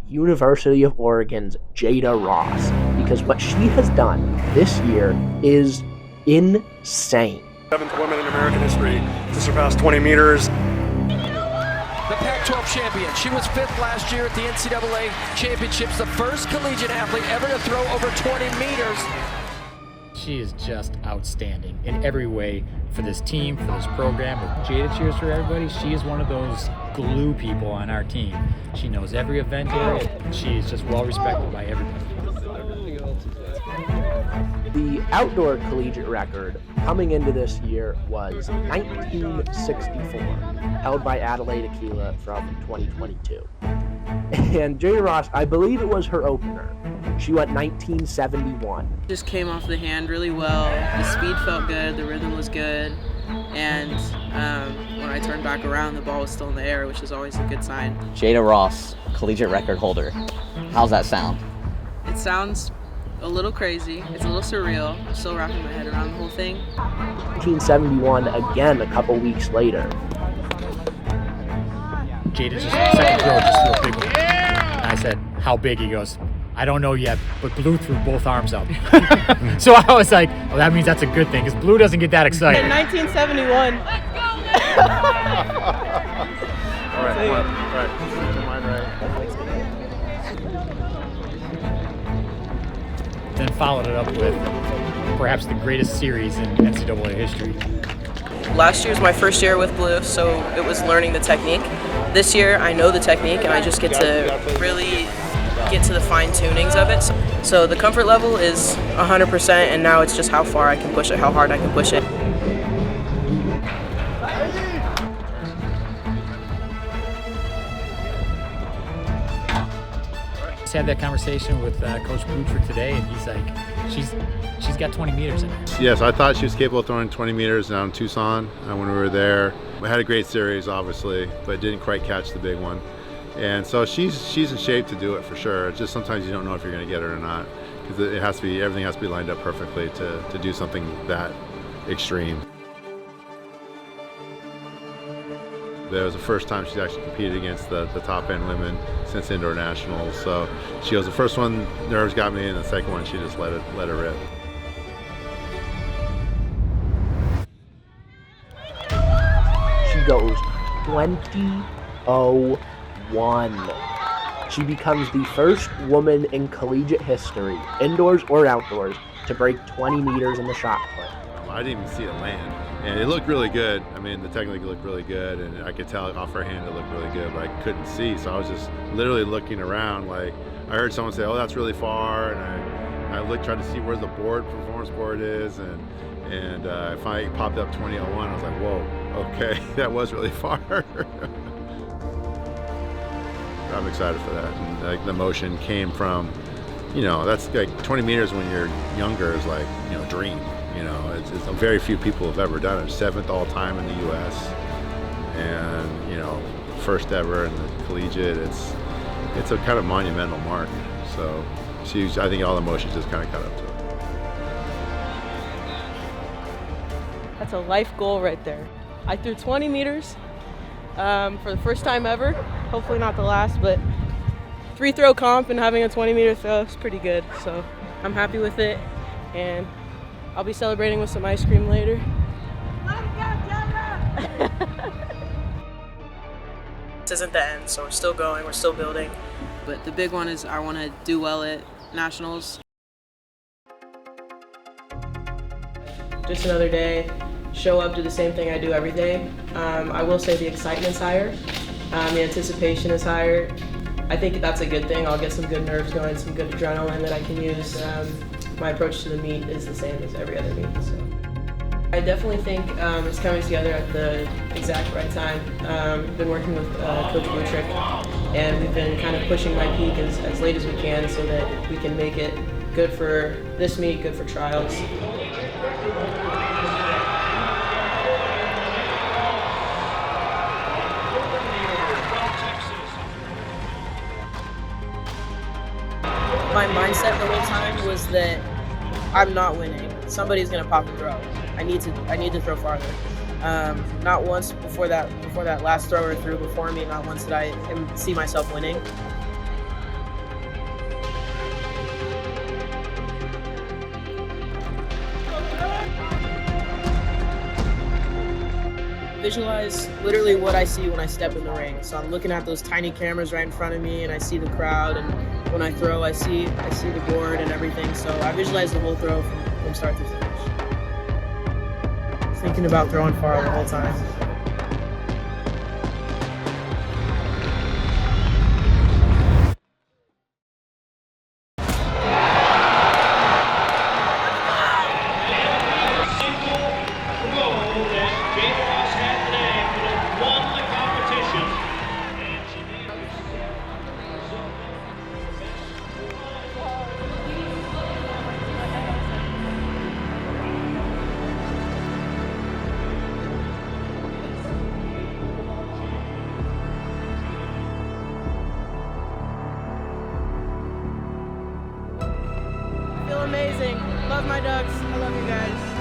University of Oregon's Jaida Ross, because what she has done this year is insane. 7th woman in American history to surpass 20 meters. The Pac-12 champion. She was 5th last year at the NCAA championships, the first collegiate athlete ever to throw over 20 meters. She is just outstanding in every way for this team, for this program. Jada cheers for everybody. She is one of those glue people on our team. She knows every event here. She is just well respected by everybody. The outdoor collegiate record coming into this year was 1964, held by Adelaide Aquila from 2022. And Jaida Ross, I believe it was her opener. She went 1971. Just came off the hand really well. The speed felt good, the rhythm was good, and when I turned back around, the ball was still in the air, which is always a good sign. Jaida Ross, collegiate record holder. How's that sound? It sounds a little crazy. It's a little surreal. I'm still wrapping my head around the whole thing. 1971 again a couple weeks later. Jada just second throw, just threw a big one. And I said, how big? He goes, I don't know yet, but Blue threw both arms up. So I was like, well, that means that's a good thing, because Blue doesn't get that excited. 1971. All right, come on. All right, keep your mind right. Then followed it up with perhaps the greatest series in NCAA history. Last year was my first year with Blue, so it was learning the technique. This year, I know the technique, and I just get to really get to the fine tunings of it. So the comfort level is 100%, and now it's just how far I can push it, how hard I can push it. Just had that conversation with Coach Butcher today, and he's like, she's got 20 meters in her. Yes, I thought she was capable of throwing 20 meters down in Tucson when we were there. We had a great series, obviously, but didn't quite catch the big one. And so she's in shape to do it for sure. It's just sometimes you don't know if you're going to get it or not, because everything has to be lined up perfectly to do something that extreme. It was the first time she's actually competed against the top end women since indoor nationals. So she was the first one, nerves got me, and the second one she just let it rip. She goes 20-01. She becomes the first woman in collegiate history, indoors or outdoors, to break 20 meters in the shot put. I didn't even see it land, and it looked really good. I mean, the technique looked really good, and I could tell off her hand it looked really good, but I couldn't see, so I was just literally looking around. Like, I heard someone say, "Oh, that's really far," and I looked, tried to see where the performance board is, and I finally popped up 20:01. I was like, "Whoa, okay, that was really far." I'm excited for that, and like the motion came from, that's like 20 meters when you're younger is like, a dream. It's very few people have ever done it. 7th all time in the U.S. and first ever in the collegiate. It's a kind of monumental mark. So I think all the emotions just kind of cut up to it. That's a life goal right there. I threw 20 meters for the first time ever. Hopefully not the last, but 3-throw comp and having a 20-meter throw is pretty good. So I'm happy with it, and I'll be celebrating with some ice cream later. This isn't the end, so we're still going, we're still building. But the big one is I want to do well at nationals. Just another day, show up, do the same thing I do every day. I will say the excitement's higher, the anticipation is higher. I think that's a good thing. I'll get some good nerves going, some good adrenaline that I can use. My approach to the meet is the same as every other meet. So I definitely think it's coming together at the exact right time. Been working with Coach Butcher, and we've been kind of pushing my peak as late as we can so that we can make it good for this meet, good for trials. My mindset the whole time was that I'm not winning. Somebody's gonna pop and throw. I need to throw farther. Not once before that last thrower threw before me. Not once did I see myself winning. visualize literally what I see when I step in the ring. So I'm looking at those tiny cameras right in front of me, and I see the crowd, and when I throw, I see the board and everything. So I visualize the whole throw from start to finish. Thinking about throwing far the whole time. Jaida Ross had today would have won the competition. I feel amazing. Love my ducks. I love you guys.